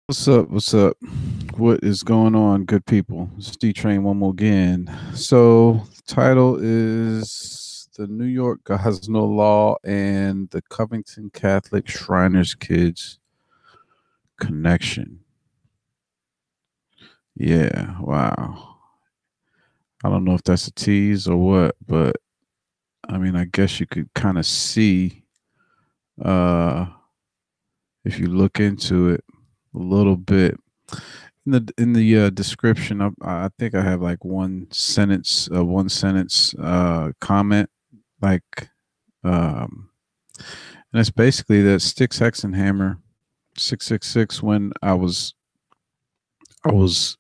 What's up? What's up? What is going on, good people? It's D Train one more again. So, title is The New York Gosnell Law and the Covington Catholic Shriners Kids Connection. Yeah, wow. I don't know if that's a tease or what, but I mean, I guess you could kind of see uh if you look into it a little bit. In the description, I think I have like one sentence comment, like, and it's basically that Styx Hexenhammer 666. When I was I was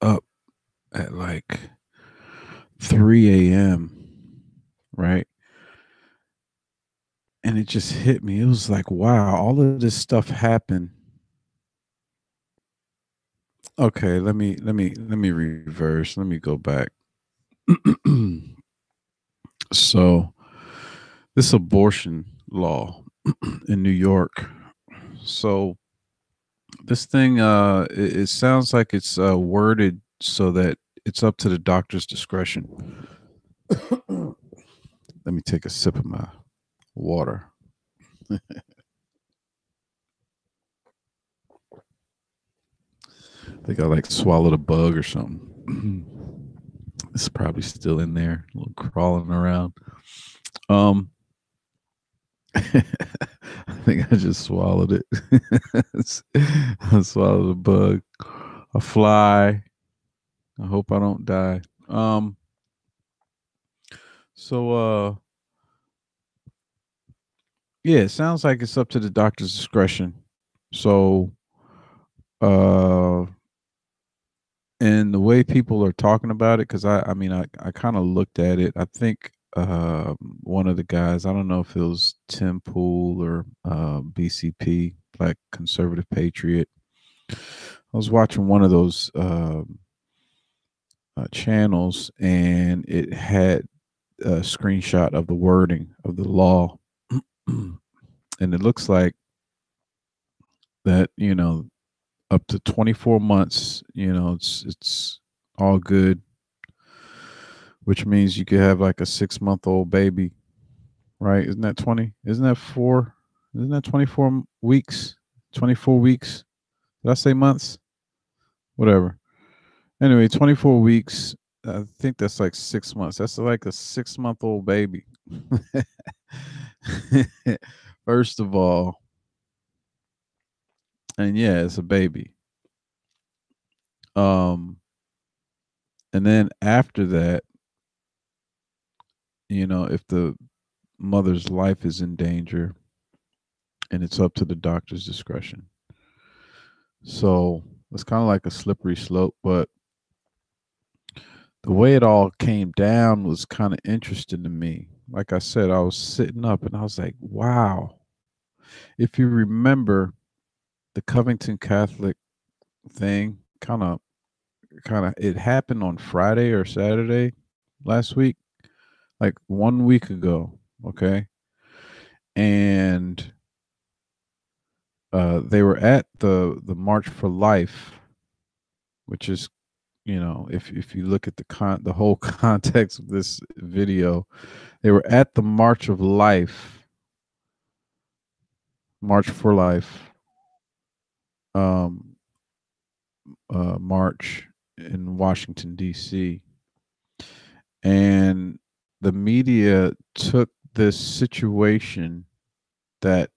up at like 3 a.m., right, and it just hit me. It was like, wow, all of this stuff happened. Okay, let me reverse. Let me go back. So this abortion law in New York. So this thing, it sounds like it's worded so that it's up to the doctor's discretion. Let me take a sip of my water. I think I like swallowed a bug or something. It's probably still in there, a little crawling around. Um, I think I just swallowed it. I swallowed a bug, a fly. I hope I don't die. So yeah, it sounds like it's up to the doctor's discretion. So uh and the way people are talking about it, because I mean I kind of looked at it. I think one of the guys, I don't know if it was Tim Pool or BCP, Black Conservative Patriot. I was watching one of those channels, and it had a screenshot of the wording of the law. And it looks like that, up to 24 months, it's all good, which means you could have like a 6-month-old baby, right? Isn't that 20? Isn't that 4? Isn't that 24 weeks? 24 weeks? Did I say months? Whatever. Anyway, 24 weeks. I think that's like 6 months. That's like a 6-month-old baby. First of all, and yeah, it's a baby. Um, and then after that, if the mother's life is in danger, and it's up to the doctor's discretion. So it's kind of like a slippery slope, but the way it all came down was kind of interesting to me. Like I said, I was sitting up and I was like, wow. If you remember, the Covington Catholic thing kind of it happened on Friday or Saturday last week, like 1 week ago, okay? And they were at the March for Life, which is, if you look at the whole context of this video, they were at the March for Life, um, march in Washington D.C., and the media took this situation that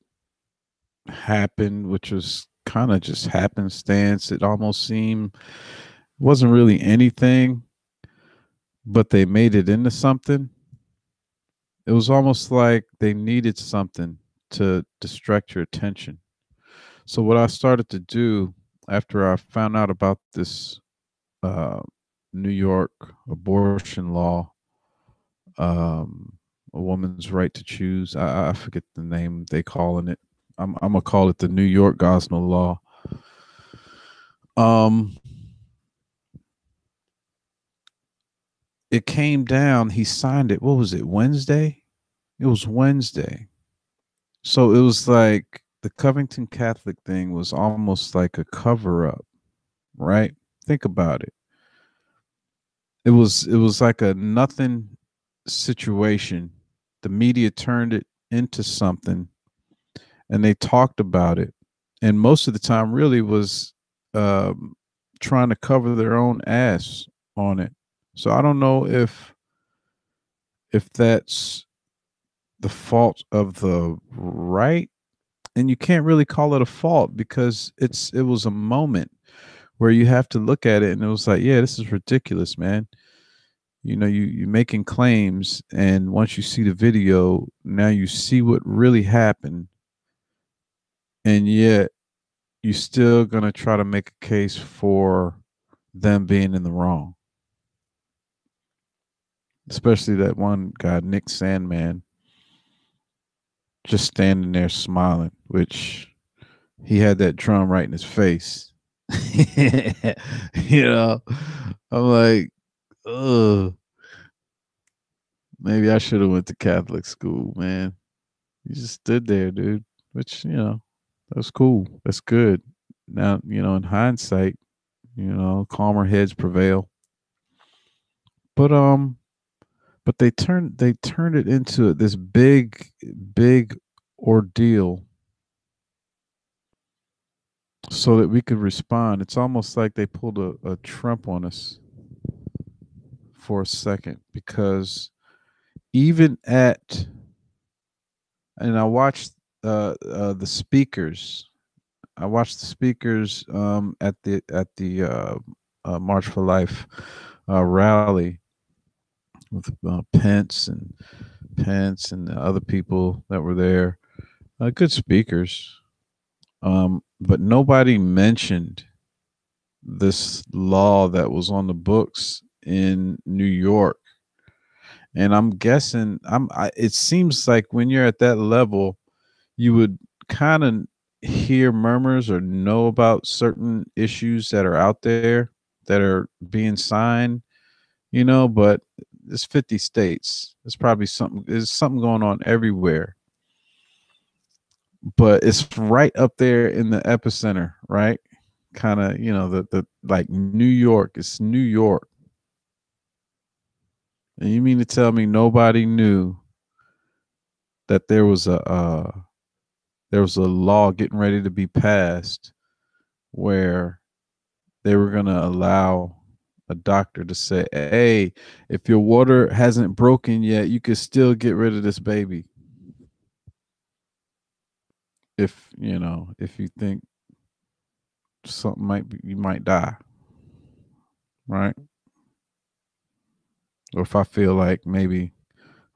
happened, which was kind of just happenstance. It almost seemed wasn't really anything, but they made it into something. It was almost like they needed something to distract your attention. So what I started to do after I found out about this uh, New York abortion law, um, a woman's right to choose. I forget the name they calling it. I'm gonna call it the New York Gosnell law. Um, it came down. He signed it. What was it? Wednesday. It was Wednesday. So it was like the Covington Catholic thing was almost like a cover up, right? Think about it. It was like a nothing situation. The media turned it into something, and they talked about it, and most of the time really was um, trying to cover their own ass on it. So I don't know if that's the fault of the right, and you can't really call it a fault because it was a moment where you have to look at it, and it was like, yeah, this is ridiculous, man. You making claims, and once you see the video, now you see what really happened, and yet you're still gonna try to make a case for them being in the wrong. Especially that one guy, Nick Sandman, just standing there smiling, which he had that drum right in his face. you know, I'm like, ugh, maybe I should have went to Catholic school, man. You just stood there, dude. Which, that's cool. That's good. Now, in hindsight, calmer heads prevail. But they turned it into this big ordeal so that we could respond. It's almost like they pulled a Trump on us for a second, because even at and I watched the speakers. I watched the speakers at the March for Life rally with Pence and the other people that were there. Good speakers, but nobody mentioned this law that was on the books in New York. And I'm guessing it seems like when you're at that level, you would kind of hear murmurs or know about certain issues that are out there that are being signed, but it's 50 states. There's something going on everywhere. But it's right up there in the epicenter, right? Kind of, the like New York. It's New York. And you mean to tell me nobody knew that there was a law getting ready to be passed where they were going to allow a doctor to say, "Hey, if your water hasn't broken yet, you could still get rid of this baby. If you think something you might die, right? Or if I feel like maybe,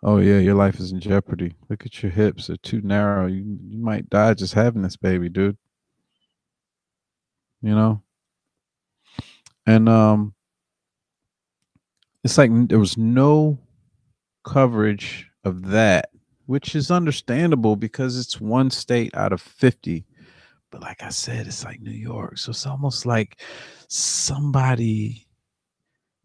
oh yeah, your life is in jeopardy. Look at your hips; they're too narrow. You might die just having this baby, dude. You know." And it's like there was no coverage of that, which is understandable because it's one state out of 50. But like I said, it's like New York. So it's almost like somebody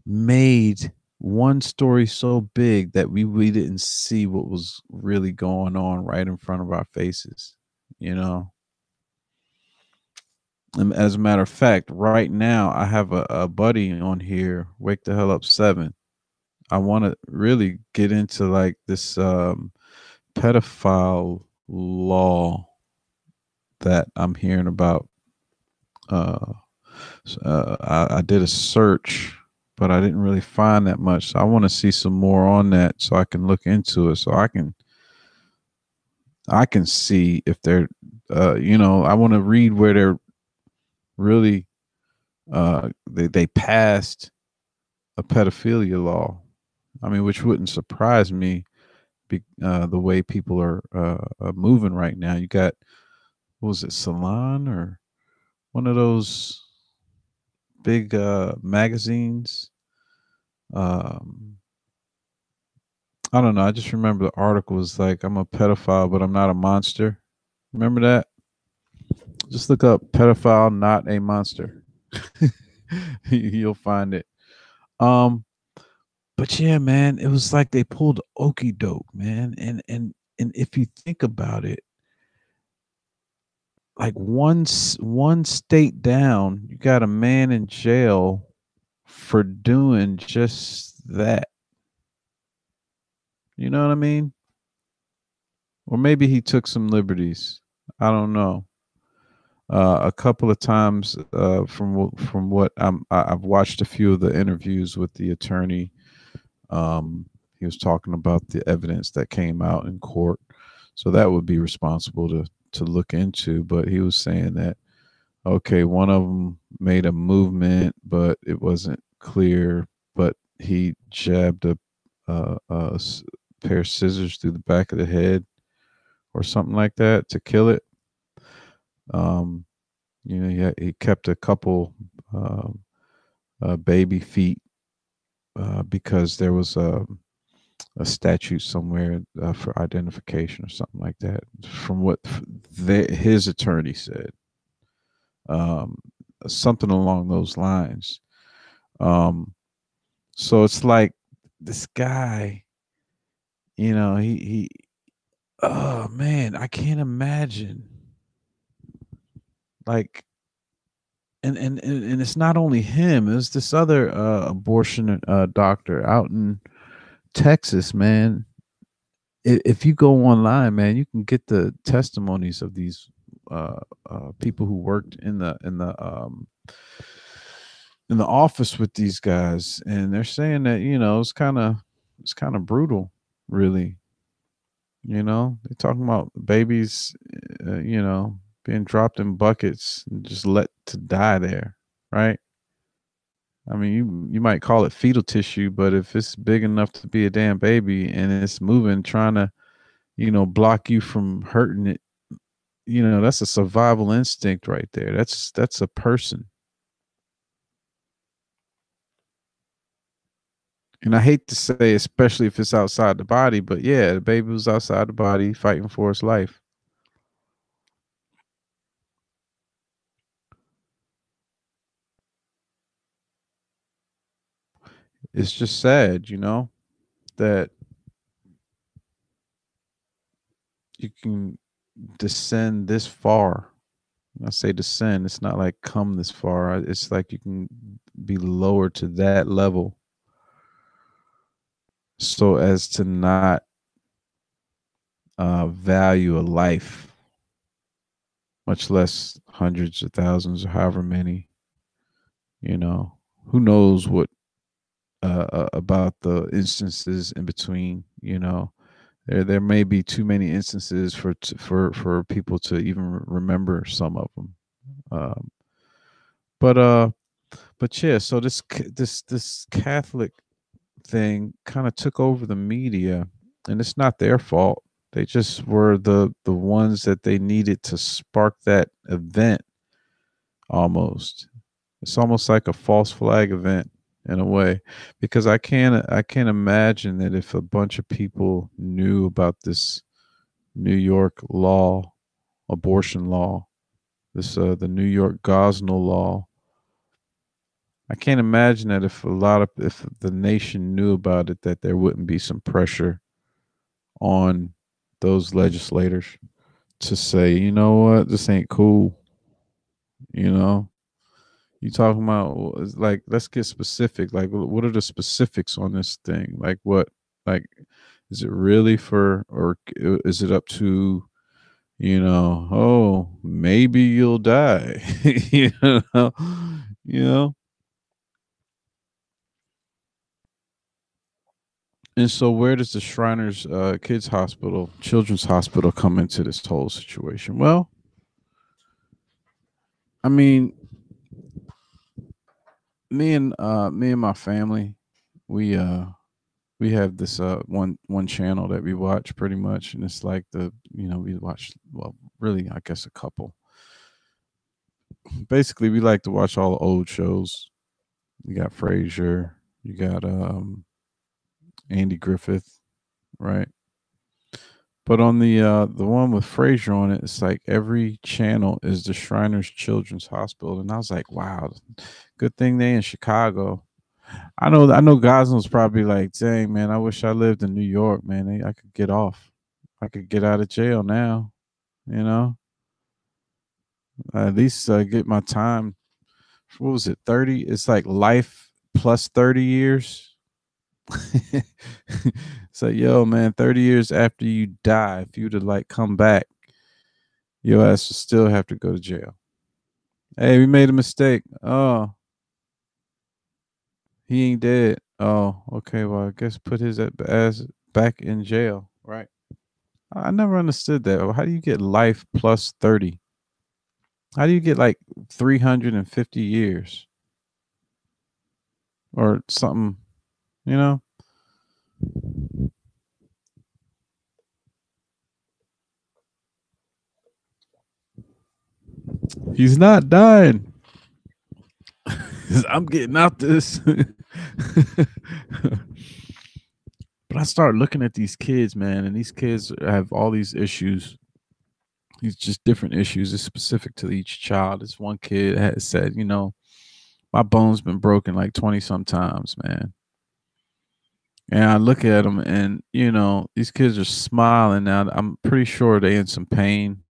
made one story so big that we didn't see what was really going on right in front of our faces, you know? And as a matter of fact, right now I have a buddy on here, Wake the Hell Up 7. I want to really get into like this pedophile law that I'm hearing about. Uh, I did a search, but I didn't really find that much. So I want to see some more on that so I can look into it, so I can see if they're, I want to read where they're really they passed a pedophilia law. I mean, which wouldn't surprise me. The way people are moving right now. You got, what was it, Salon or one of those big magazines. Um, I don't know. I just remember the article was like, "I'm a pedophile, but I'm not a monster." Remember that? Just look up "pedophile, not a monster." You'll find it. Um, but yeah, man, it was like they pulled okey doke, man. And if you think about it, like one state down, you got a man in jail for doing just that. You know what I mean? Or maybe he took some liberties. I don't know. A couple of times, from what I've watched a few of the interviews with the attorney. He was talking about the evidence that came out in court, so that would be responsible to look into. But he was saying that okay, one of them made a movement, but it wasn't clear. But he jabbed a pair of scissors through the back of the head or something like that to kill it. Um, he kept a couple um baby feet because there was a statute somewhere for identification or something like that. From what his attorney said, um, something along those lines. Um, so it's like this guy, he oh man, I can't imagine like and it's not only him, it's this other abortion doctor out in Texas, man. If you go online, man, you can get the testimonies of these uh, people who worked in the office with these guys, and they're saying that it's kind of brutal, really. They're talking about babies, being dropped in buckets and just let to die there, right? I mean, you might call it fetal tissue, but if it's big enough to be a damn baby and it's moving, trying to block you from hurting it, that's a survival instinct right there. That's a person. And I hate to say, especially if it's outside the body, but yeah, the baby was outside the body fighting for its life. It's just sad, that you can descend this far. When I say descend, it's not like come this far. It's like you can be lowered to that level so as to not value a life, much less hundreds of thousands or however many. You know, who knows what about the instances in between. There may be too many instances for people to even remember some of them. Um, but yeah, so this Catholic thing kind of took over the media, and it's not their fault. They just were the ones that they needed to spark that event. Almost, it's almost like a false flag event in a way, because I can't imagine that if a bunch of people knew about this New York law, abortion law, this the New York Gosnell law. I can't imagine that if the nation knew about it, that there wouldn't be some pressure on those legislators to say, you know what, this ain't cool. You know, you talking about like, let's get specific. Like, what are the specifics on this thing? Like, what, like, is it really for, or is it up to, oh, maybe you'll die, know, you know. And so, where does the Shriners Kids Hospital, Children's Hospital, come into this whole situation? Well, I mean, me and my family, we we have this one channel that we watch pretty much, and it's like we watch, well, really, I guess a couple. Basically, we like to watch all the old shows. You got Frasier, you got Andy Griffith, right? But on the one with Frasier on it, it's like every channel is the Shriners Children's Hospital, and I was like, wow, good thing they in Chicago. I know Gosling's probably like, dang man, I wish I lived in New York, man. I could get off. I could get out of jail now, you know? At least get my time. What was it? 30? It's like life plus 30 years. So, yo, man, 30 years after you die, if you to like come back, your ass will still have to go to jail. Hey, we made a mistake. Oh, he ain't dead. Oh, okay. Well, I guess put his ass back in jail. Right. I never understood that. How do you get life plus 30? How do you get like 350 years or something? You know, he's not dying. I'm getting out this. But I start looking at these kids, man, and these kids have all these issues. These just different issues. It's specific to each child. This one kid has said, my bone's been broken like 20 sometimes, man. And I look at them and, these kids are smiling now. I'm pretty sure they in some pain,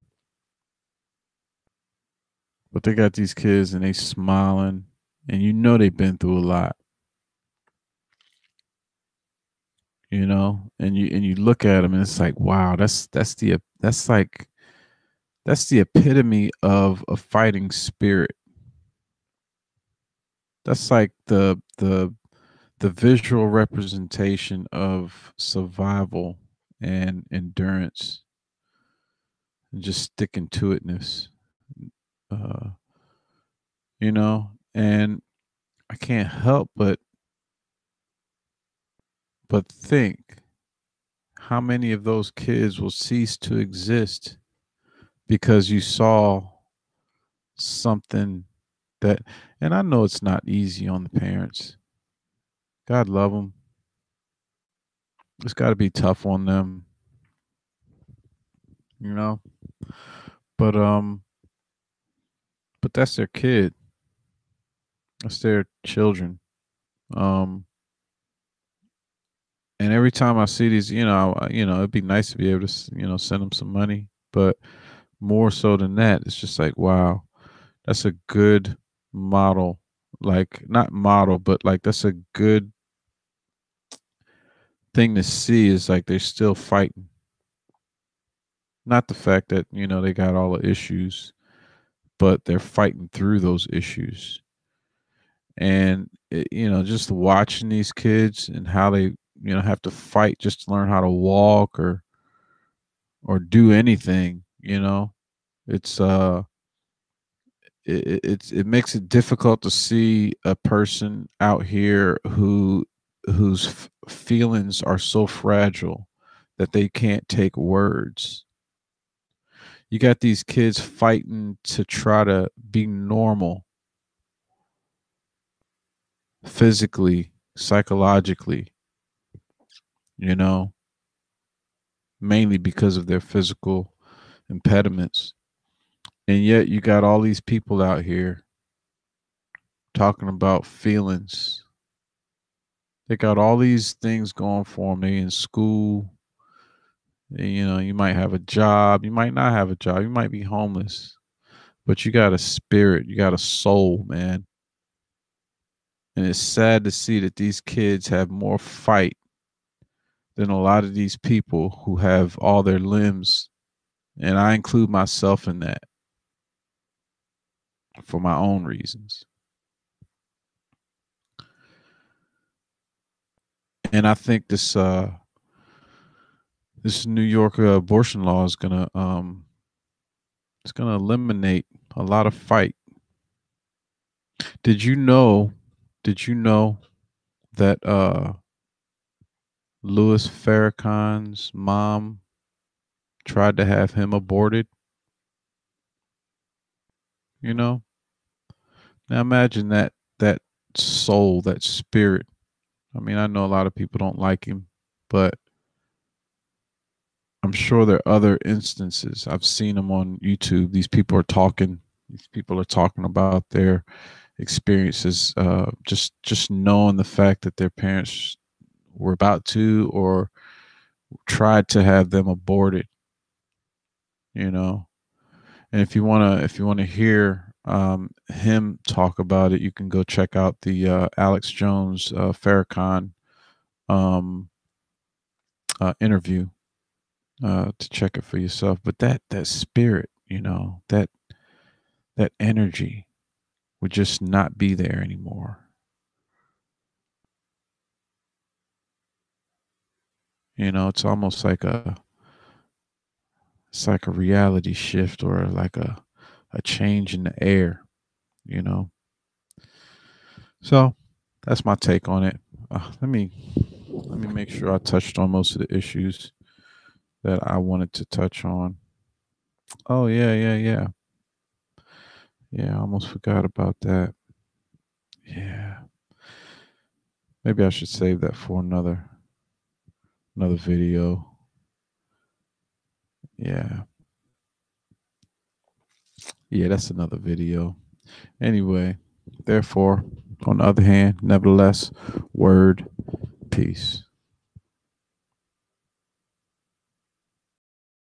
but they got these kids and they smiling and they've been through a lot, and you look at them and it's like, wow, that's the epitome of a fighting spirit. That's like the visual representation of survival and endurance and just sticking to itness. Uh, and I can't help but think how many of those kids will cease to exist because you saw something that, and I know it's not easy on the parents. God love them. It's got to be tough on them, you know. But but that's their kid. That's their children. Um, and every time I see these, it'd be nice to be able to, send them some money. But more so than that, it's just like, wow, that's a good model. Like not model, but like that's a good thing to see. Is like they're still fighting. Not the fact that they got all the issues, but they're fighting through those issues. And just watching these kids and how they have to fight just to learn how to walk or do anything. It's it makes it difficult to see a person out here whose feelings are so fragile that they can't take words. You got these kids fighting to try to be normal physically, psychologically, you know, mainly because of their physical impediments. And yet you got all these people out here talking about feelings. They got all these things going for them. They in school. You might have a job. You might not have a job. You might be homeless. But you got a spirit. You got a soul, man. And it's sad to see that these kids have more fight than a lot of these people who have all their limbs. And I include myself in that for my own reasons. And I think this New York abortion law is gonna it's gonna eliminate a lot of fight. Did you know? Did you know that Louis Farrakhan's mom tried to have him aborted? You know. Now imagine that soul, that spirit. I mean, I know a lot of people don't like him, but I'm sure there are other instances. I've seen them on YouTube. These people are talking. These people are talking about their experiences. Just knowing the fact that their parents were about to or tried to have them aborted. You know, And if you wanna hear him talk about it, you can go check out the Alex Jones Farrakhan um, interview to check it for yourself. But that spirit, that energy would just not be there anymore. It's almost like a reality shift or like a change in the air, you know. So that's my take on it. Let me make sure I touched on most of the issues that I wanted to touch on. Oh yeah, yeah, yeah. Yeah, I almost forgot about that. Yeah. Maybe I should save that for another video. Yeah. Yeah, that's another video. Anyway, therefore, on the other hand, nevertheless, word, peace.